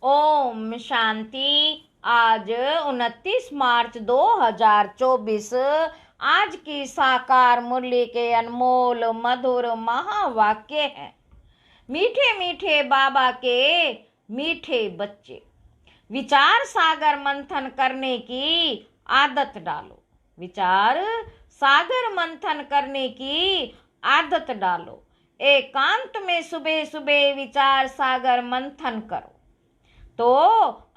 ओम शांति। आज 29 मार्च 2024 आज की साकार मुरली के अनमोल मधुर महावाक्य है। मीठे मीठे बाबा के मीठे बच्चे, विचार सागर मंथन करने की आदत डालो। विचार सागर मंथन करने की आदत डालो। एकांत में सुबह सुबह विचार सागर मंथन करो तो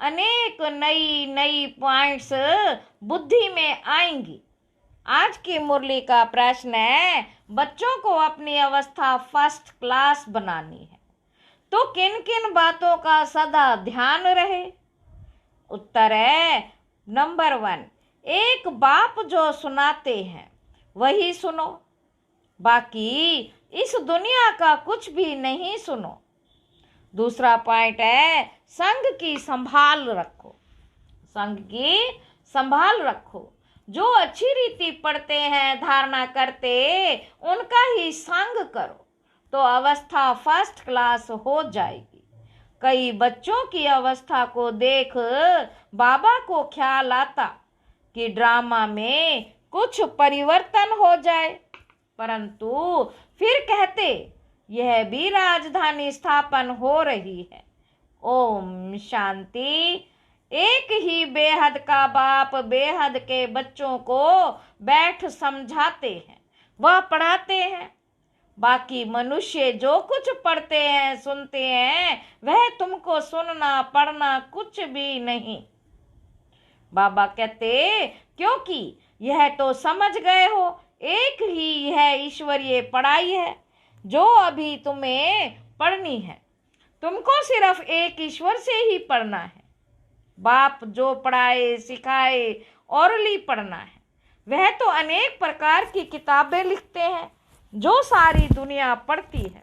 अनेक नई नई पॉइंट्स बुद्धि में आएंगी। आज की मुरली का प्रश्न है, बच्चों को अपनी अवस्था फर्स्ट क्लास बनानी है तो किन किन बातों का सदा ध्यान रहे। उत्तर है नंबर 1, एक बाप जो सुनाते हैं वही सुनो, बाकी इस दुनिया का कुछ भी नहीं सुनो। दूसरा पॉइंट है, संग की संभाल रखो। संग की संभाल रखो। जो अच्छी रीति पढ़ते हैं, धारणा करते, उनका ही संग करो तो अवस्था फर्स्ट क्लास हो जाएगी। कई बच्चों की अवस्था को देख बाबा को ख्याल आता कि ड्रामा में कुछ परिवर्तन हो जाए, परंतु फिर कहते यह भी राजधानी स्थापन हो रही है। ओम शांति। एक ही बेहद का बाप बेहद के बच्चों को बैठ समझाते हैं, वह पढ़ाते हैं। बाकी मनुष्य जो कुछ पढ़ते हैं, सुनते हैं, वह तुमको सुनना पढ़ना कुछ भी नहीं। बाबा कहते क्योंकि यह तो समझ गए हो, एक ही यह ईश्वरीय पढ़ाई है जो अभी तुम्हें पढ़नी है। तुमको सिर्फ एक ईश्वर से ही पढ़ना है। बाप जो पढ़ाए सिखाए औरली पढ़ना है। वह तो अनेक प्रकार की किताबें लिखते हैं जो सारी दुनिया पढ़ती है।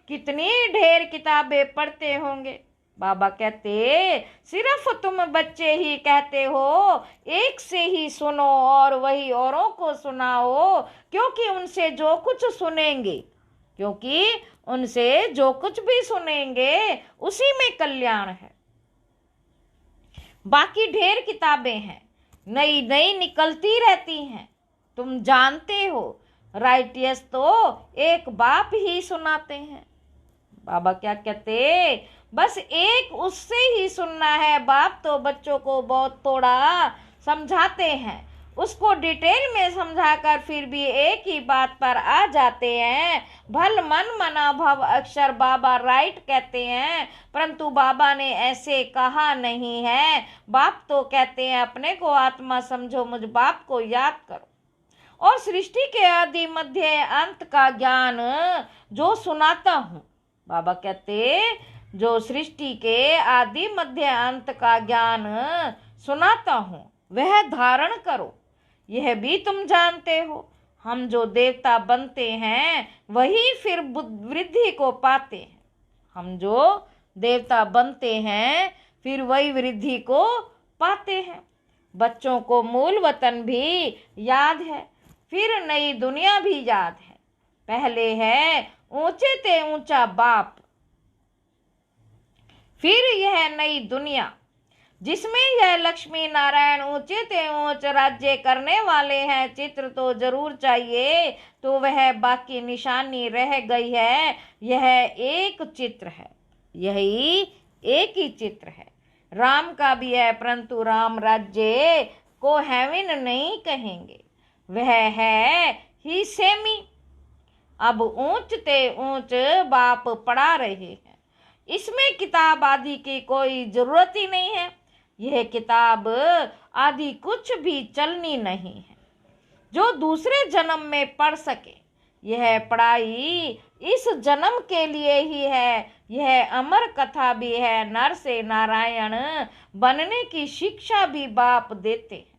कितनी ढेर किताबें पढ़ते होंगे। बाबा कहते सिर्फ तुम बच्चे ही कहते हो एक से ही सुनो और वही औरों को सुनाओ, क्योंकि उनसे जो कुछ भी सुनेंगे उसी में कल्याण है। बाकी ढेर किताबें हैं, नई नई निकलती रहती हैं। तुम जानते हो राइटियस तो एक बाप ही सुनाते हैं। बाबा क्या कहते, बस एक उससे ही सुनना है। बाप तो बच्चों को बहुत थोड़ा समझाते हैं, उसको डिटेल में समझाकर फिर भी एक ही बात पर आ जाते हैं। भल मन मना भव अक्षर बाबा राइट कहते हैं, परंतु बाबा ने ऐसे कहा नहीं है। बाप तो कहते हैं अपने को आत्मा समझो, मुझ बाप को याद करो और सृष्टि के आदि मध्य अंत का ज्ञान जो सुनाता हूँ। बाबा कहते जो सृष्टि के आदि मध्य अंत का ज्ञान सुनाता हूँ वह धारण करो। यह भी तुम जानते हो, हम जो देवता बनते हैं वही फिर वृद्धि को पाते हैं। हम जो देवता बनते हैं फिर वही वृद्धि को पाते हैं। बच्चों को मूल वतन भी याद है, फिर नई दुनिया भी याद है। पहले है ऊंचे ते ऊंचा बाप, फिर यह नई दुनिया जिसमें यह लक्ष्मी नारायण ऊंचे ते ऊंच राज्य करने वाले हैं। चित्र तो जरूर चाहिए, तो वह बाकी निशानी रह गई है। यह एक चित्र है, यही एक ही चित्र है। राम का भी है, परंतु राम राज्य को हेवन नहीं कहेंगे, वह है ही सेमी। अब ऊंच ते ऊंच बाप पढ़ा रहे हैं, इसमें किताब आदि की कोई जरूरत ही नहीं है। यह किताब आदि कुछ भी चलनी नहीं है जो दूसरे जन्म में पढ़ सके। यह पढ़ाई इस जन्म के लिए ही है। यह अमर कथा भी है, नर से नारायण बनने की शिक्षा भी बाप देते हैं।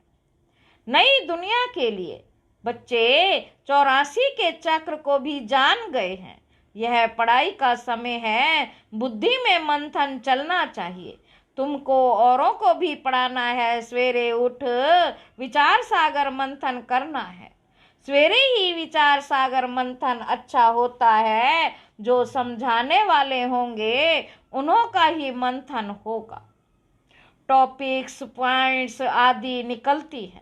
नई दुनिया के लिए बच्चे 84 के चक्र को भी जान गए हैं। यह पढ़ाई का समय है, बुद्धि में मंथन चलना चाहिए। तुमको औरों को भी पढ़ाना है। सवेरे उठ विचार सागर मंथन करना है। सवेरे ही विचार सागर मंथन अच्छा होता है। जो समझाने वाले होंगे उन्हों का ही मंथन होगा। टॉपिक्स, पॉइंट्स आदि निकलती है।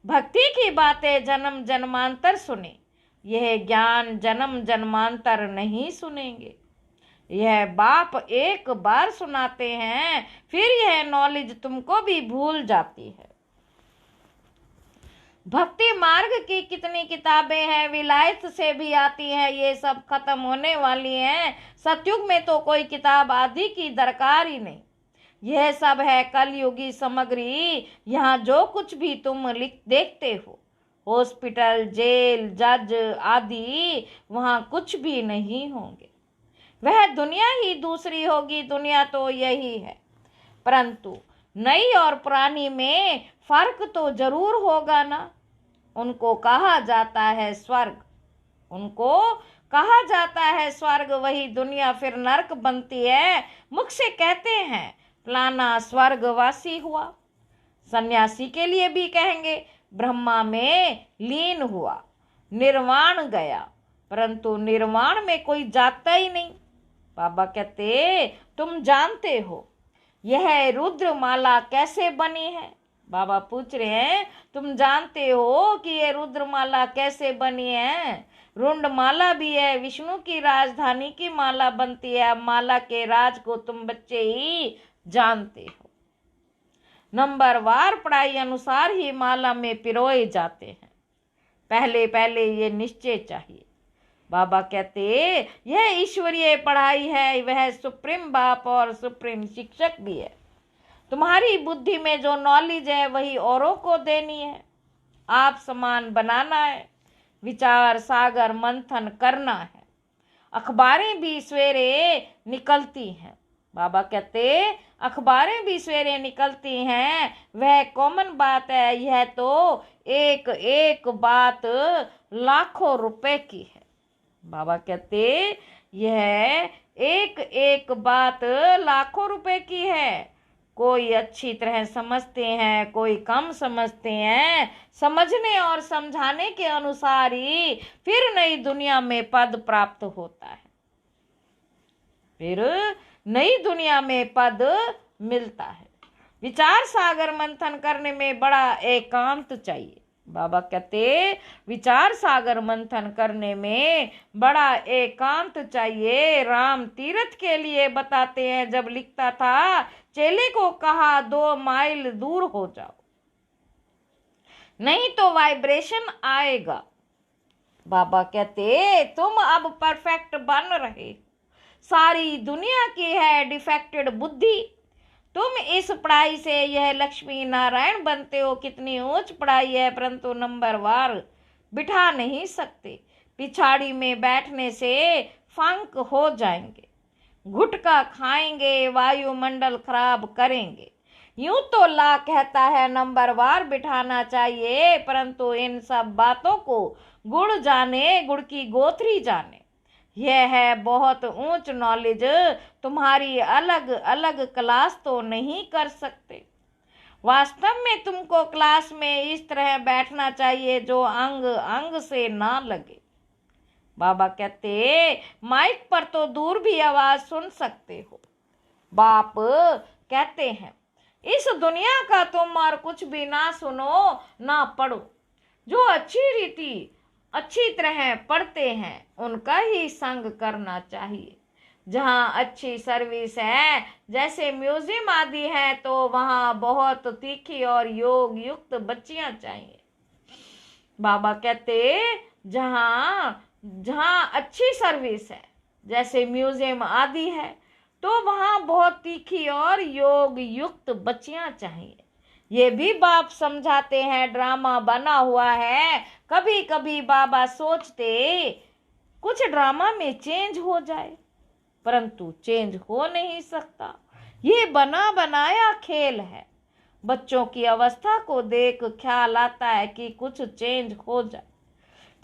भक्ति की बातें जन्म जन्मांतर सुने, यह ज्ञान जन्म जन्मांतर नहीं सुनेंगे। यह बाप एक बार सुनाते हैं, फिर यह नॉलेज तुमको भी भूल जाती है। भक्ति मार्ग की कितनी किताबें हैं, विलायत से भी आती हैं, ये सब खत्म होने वाली हैं। सतयुग में तो कोई किताब आदि की दरकार ही नहीं। यह सब है कलयुगी सामग्री। यहाँ जो कुछ भी तुम देखते हो, हॉस्पिटल, जेल, जज आदि, वहाँ कुछ भी नहीं होंगे। वह दुनिया ही दूसरी होगी, दुनिया तो यही है। परंतु नई और पुरानी में फर्क तो जरूर होगा ना। उनको कहा जाता है स्वर्ग, उनको कहा जाता है स्वर्ग, वही दुनिया फिर नरक बनती है। मुख से कहते हैं फलाना स्वर्गवासी हुआ, सन्यासी के लिए भी कहेंगे ब्रह्मा में लीन हुआ, निर्वाण गया, परंतु निर्वाण में कोई जाता ही नहीं। बाबा कहते तुम जानते हो यह रुद्रमाला कैसे बनी है? बाबा पूछ रहे हैं तुम जानते हो कि ये रुद्रमाला कैसे बनी है? रुंड माला भी है, विष्णु की राजधानी की माला बनती है। माला के राज को तुम बच्चे ही जानते हो। नंबरवार पढ़ाई अनुसार ही माला में पिरोए जाते हैं। पहले पहले ये निश्चय चाहिए। बाबा कहते यह ईश्वरीय पढ़ाई है, वह सुप्रीम बाप और सुप्रीम शिक्षक भी है। तुम्हारी बुद्धि में जो नॉलेज है वही औरों को देनी है। आप समान बनाना है, विचार सागर मंथन करना है। अखबारें भी सवेरे निकलती हैं। बाबा कहते अखबारें भी सवेरे निकलती हैं, वह कॉमन बात है। यह तो एक एक बात लाखों रुपए की है। बाबा कहते यह एक एक बात लाखों रुपए की है। कोई अच्छी तरह समझते हैं, कोई कम समझते हैं। समझने और समझाने के अनुसार ही फिर नई दुनिया में पद प्राप्त होता है, फिर नई दुनिया में पद मिलता है। विचार सागर मंथन करने में बड़ा एकांत चाहिए। बाबा कहते विचार सागर मंथन करने में बड़ा एकांत चाहिए। राम तीर्थ के लिए बताते हैं, जब लिखता था चेले को कहा 2 माइल दूर हो जाओ, नहीं तो वाइब्रेशन आएगा। बाबा कहते तुम अब परफेक्ट बन रहे, सारी दुनिया की है डिफेक्टेड बुद्धि। तुम इस पढ़ाई से यह लक्ष्मी नारायण बनते हो। कितनी ऊंच पढ़ाई है, परंतु नंबरवार बिठा नहीं सकते। पिछाड़ी में बैठने से फंक हो जाएंगे, गुटखा खाएंगे, वायुमंडल खराब करेंगे। यूं तो ला कहता है नंबरवार बिठाना चाहिए, परंतु इन सब बातों को गुड़ जाने, गुड़ की गोथरी जाने। यह है बहुत ऊंच नॉलेज। तुम्हारी अलग अलग क्लास तो नहीं कर सकते। वास्तव में तुमको क्लास में इस तरह बैठना चाहिए जो अंग अंग से ना लगे। बाबा कहते माइक पर तो दूर भी आवाज सुन सकते हो। बाप कहते हैं इस दुनिया का तुम और कुछ भी ना सुनो ना पढ़ो। जो अच्छी तरह पढ़ते हैं उनका ही संग करना चाहिए। जहाँ अच्छी सर्विस है, जैसे म्यूजियम आदि है, तो वहाँ बहुत तीखी और योग युक्त बच्चियां चाहिए। बाबा कहते जहाँ अच्छी सर्विस है, जैसे म्यूजियम आदि है, तो वहाँ बहुत तीखी और योग युक्त बच्चियां चाहिए। ये भी बाप समझाते हैं, ड्रामा बना हुआ है। कभी कभी बाबा सोचते कुछ ड्रामा में चेंज हो जाए, परंतु चेंज हो नहीं सकता। ये बना बनाया खेल है। बच्चों की अवस्था को देख ख्याल आता है कि कुछ चेंज हो जाए।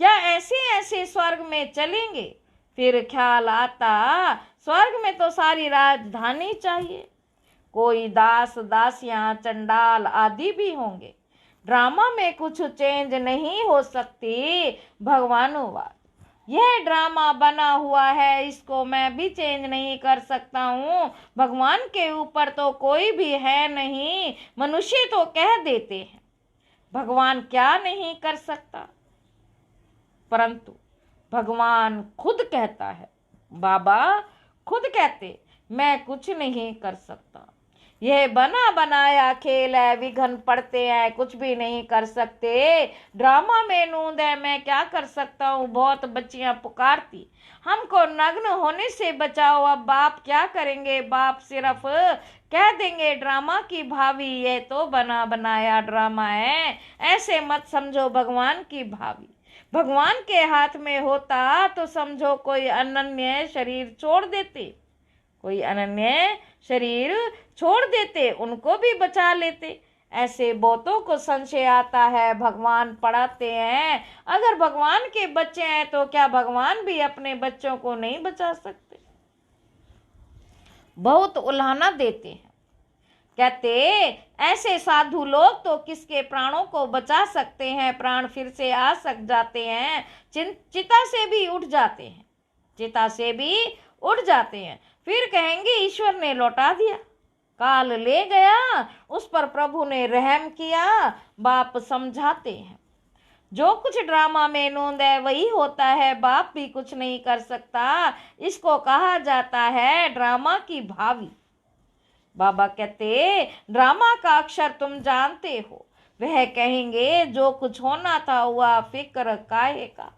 क्या ऐसे स्वर्ग में चलेंगे? फिर ख्याल आता स्वर्ग में तो सारी राजधानी चाहिए। कोई दास दासियां चंडाल आदि भी होंगे। ड्रामा में कुछ चेंज नहीं हो सकती। भगवानुवाद यह ड्रामा बना हुआ है, इसको मैं भी चेंज नहीं कर सकता हूँ। भगवान के ऊपर तो कोई भी है नहीं। मनुष्य तो कह देते हैं भगवान क्या नहीं कर सकता, परंतु भगवान खुद कहता है, बाबा खुद कहते मैं कुछ नहीं कर सकता। यह बना बनाया खेल है, विघन पड़ते हैं, कुछ भी नहीं कर सकते। ड्रामा में नूंद है, मैं क्या कर सकता हूँ। बहुत बच्चियां पुकारती हमको नग्न होने से बचाओ। अब बाप क्या करेंगे, बाप सिर्फ कह देंगे ड्रामा की भावी, ये तो बना बनाया ड्रामा है, ऐसे मत समझो भगवान की भावी। भगवान के हाथ में होता तो समझो कोई अनन्य शरीर छोड़ देते, कोई अनन्य शरीर छोड़ देते, उनको भी बचा लेते। ऐसे बहुतों को संशय आता है, भगवान पढ़ाते हैं। अगर भगवान के बच्चे हैं तो क्या भगवान भी अपने बच्चों को नहीं बचा सकते। बहुत उल्हाना देते हैं, कहते ऐसे साधु लोग तो किसके प्राणों को बचा सकते हैं, प्राण फिर से आ सक जाते हैं, चिता से भी उठ जाते हैं, चिता से भी उठ जाते हैं। फिर कहेंगे ईश्वर ने लौटा दिया, काल ले गया, उस पर प्रभु ने रहम किया। बाप समझाते हैं जो कुछ ड्रामा में नोंद है वही होता है, बाप भी कुछ नहीं कर सकता। इसको कहा जाता है ड्रामा की भावी। बाबा कहते ड्रामा का अक्षर तुम जानते हो। वह कहेंगे जो कुछ होना था हुआ, फिक्र काहे का।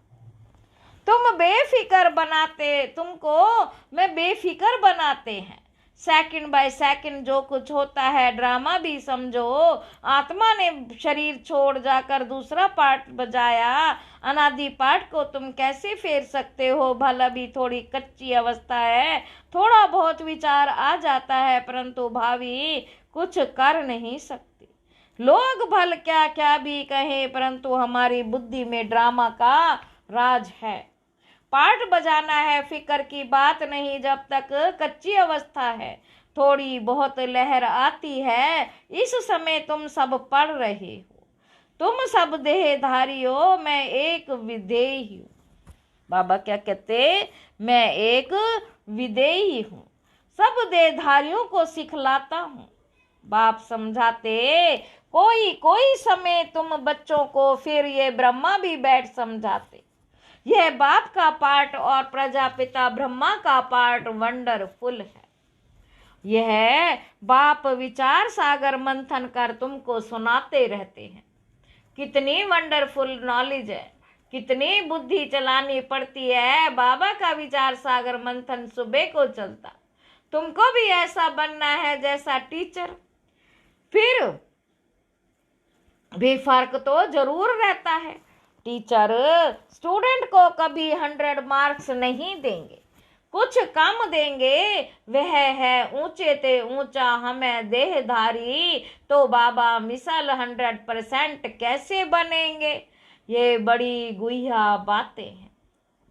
तुम बेफिक्र बनाते, तुमको मैं बेफिक्र बनाते हैं। सेकंड बाय सेकंड जो कुछ होता है ड्रामा भी समझो। आत्मा ने शरीर छोड़ जाकर दूसरा पार्ट बजाया, अनादि पार्ट को तुम कैसे फेर सकते हो। भला भी थोड़ी कच्ची अवस्था है, थोड़ा बहुत विचार आ जाता है, परंतु भावी कुछ कर नहीं सकते। लोग भल क्या क्या भी कहें, परंतु हमारी बुद्धि में ड्रामा का राज है। पार्ट बजाना है, फिक्र की बात नहीं जब तक कच्ची अवस्था है। थोड़ी बहुत लहर आती है, इस समय तुम सब पढ़ रहे हो। तुम सब देहधारी हो, मैं एक विदेही हूँ। बाबा क्या कहते, मैं एक विदेही हूँ, सब देहधारियों को सिखलाता हूँ। बाप समझाते कोई कोई समय तुम बच्चों को, फिर ये ब्रह्मा भी बैठ समझाते। यह बाप का पार्ट और प्रजापिता ब्रह्मा का पार्ट वंडरफुल है। यह बाप विचार सागर मंथन कर तुमको सुनाते रहते हैं। कितनी वंडरफुल नॉलेज है, कितनी बुद्धि चलानी पड़ती है। बाबा का विचार सागर मंथन सुबह को चलता। तुमको भी ऐसा बनना है जैसा टीचर। फिर भी फर्क तो जरूर रहता है। टीचर स्टूडेंट को कभी 100 मार्क्स नहीं देंगे, कुछ कम देंगे। वह है ऊंचे ते ऊंचा हमें देहधारी, तो बाबा मिसाल 100% कैसे बनेंगे। ये बड़ी गुहिया बातें हैं।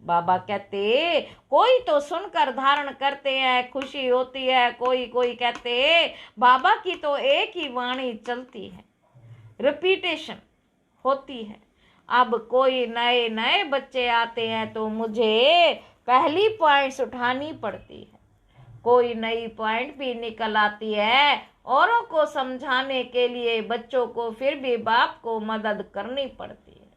बाबा कहते कोई तो सुनकर धारण करते हैं, खुशी होती है। कोई कोई कहते बाबा की तो एक ही वाणी चलती है, रिपीटेशन होती है। अब कोई नए नए बच्चे आते हैं तो मुझे पहली पॉइंट्स उठानी पड़ती है। कोई नई पॉइंट भी निकल आती है औरों को समझाने के लिए, बच्चों को फिर भी बाप को मदद करनी पड़ती है।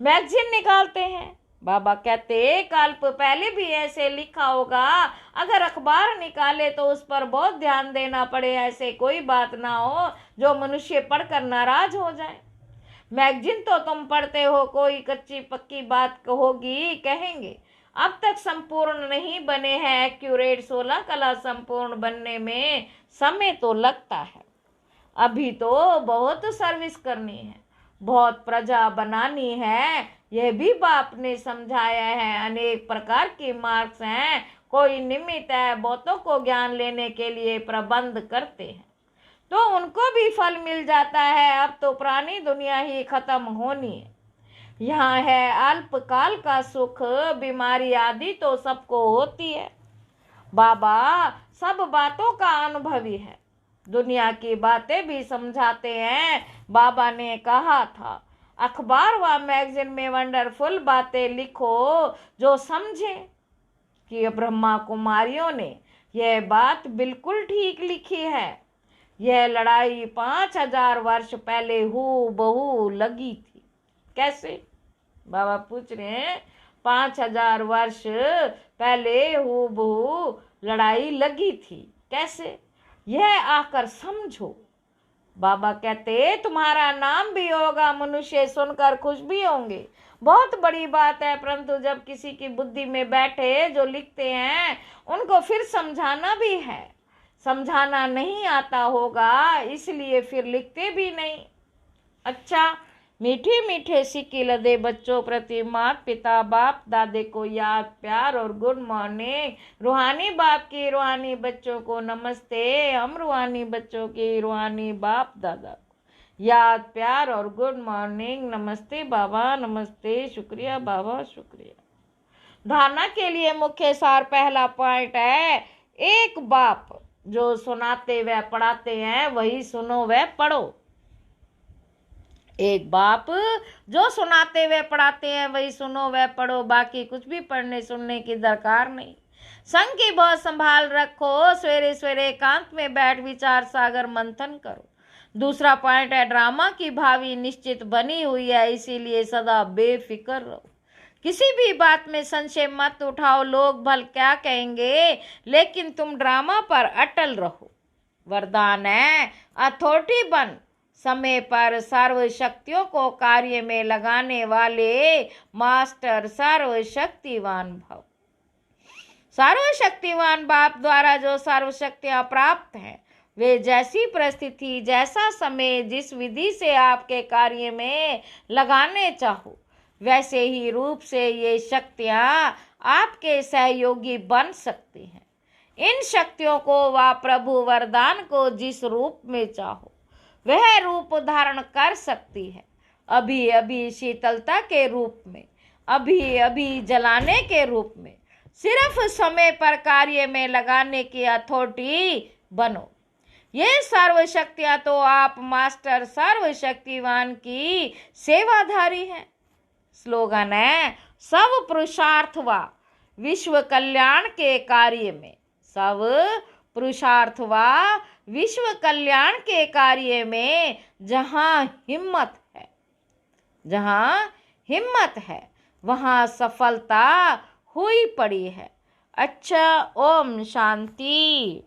मैगजीन निकालते हैं। बाबा कहते कल्प पहले भी ऐसे लिखा होगा, अगर अखबार निकाले तो उस पर बहुत ध्यान देना पड़े। ऐसे कोई बात ना हो जो मनुष्य पढ़कर नाराज हो जाए। मैगजीन तो तुम पढ़ते हो, कोई कच्ची पक्की बात होगी, कहेंगे अब तक संपूर्ण नहीं बने हैं एक्यूरेट। 16 कला संपूर्ण बनने में समय तो लगता है। अभी तो बहुत सर्विस करनी है, बहुत प्रजा बनानी है। यह भी बाप ने समझाया है। अनेक प्रकार के मार्क्स हैं, कोई निमित्त है, बहुतों को ज्ञान लेने के लिए प्रबंध करते हैं तो उनको भी फल मिल जाता है। अब तो पुरानी दुनिया ही खत्म होनी है। यहाँ है अल्पकाल का सुख, बीमारी आदि तो सबको होती है। बाबा सब बातों का अनुभवी है, दुनिया की बातें भी समझाते हैं। बाबा ने कहा था अखबार व मैगजीन में वंडरफुल बातें लिखो जो समझे कि ब्रह्मा कुमारियों ने यह बात बिल्कुल ठीक लिखी है। यह लड़ाई 5000 वर्ष पहले हूबहू लगी थी। कैसे? बाबा पूछ रहे हैं, 5000 वर्ष पहले हूबहू लड़ाई लगी थी। कैसे? यह आकर समझो। बाबा कहते, तुम्हारा नाम भी होगा, मनुष्य सुनकर खुश भी होंगे। बहुत बड़ी बात है, परंतु जब किसी की बुद्धि में बैठे जो लिखते हैं उनको फिर समझाना भी है। समझाना नहीं आता होगा, इसलिए फिर लिखते भी नहीं। अच्छा, मीठे मीठे सिक्के लदे बच्चों प्रति माता पिता बाप दादे को याद प्यार और गुड मॉर्निंग। रूहानी बाप की रूहानी बच्चों को नमस्ते। हम रूहानी बच्चों की रूहानी बाप दादा को याद प्यार और गुड मॉर्निंग। नमस्ते बाबा, नमस्ते, शुक्रिया बाबा, शुक्रिया। धारणा के लिए मुख्य सार पहला पॉइंट है, एक बाप जो सुनाते व पढ़ाते हैं वही सुनो व पढ़ो। एक बाप जो सुनाते हुए पढ़ाते हैं वही सुनो व पढ़ो, बाकी कुछ भी पढ़ने सुनने की दरकार नहीं। संग की बहुत संभाल रखो। सवेरे सवेरे एकांत में बैठ विचार सागर मंथन करो। दूसरा पॉइंट है, ड्रामा की भावी निश्चित बनी हुई है, इसीलिए सदा बेफिक्र रहो। किसी भी बात में संशय मत उठाओ। लोग भल क्या कहेंगे, लेकिन तुम ड्रामा पर अटल रहो। वरदान है, अथॉरिटी बन। समय पर सर्व शक्तियों को कार्य में लगाने वाले मास्टर सर्वशक्तिवान भव। सर्वशक्तिवान बाप द्वारा जो सर्वशक्तियां प्राप्त हैं, वे जैसी परिस्थिति, जैसा समय, जिस विधि से आपके कार्य में लगाने चाहो, वैसे ही रूप से ये शक्तियां आपके सहयोगी बन सकती हैं। इन शक्तियों को व प्रभु वरदान को जिस रूप में चाहो वह रूप धारण कर सकती है। अभी अभी शीतलता के रूप में, अभी अभी जलाने के रूप में, सिर्फ समय पर कार्य में लगाने की अथॉरिटी बनो। ये सर्वशक्तियां तो आप मास्टर सर्वशक्तिवान की सेवाधारी हैं। स्लोगन है, सब पुरुषार्थ व विश्व कल्याण के कार्य में। सब पुरुषार्थ व विश्व कल्याण के कार्य में जहाँ हिम्मत है, जहाँ हिम्मत है वहाँ सफलता हुई पड़ी है। अच्छा, ओम शांति।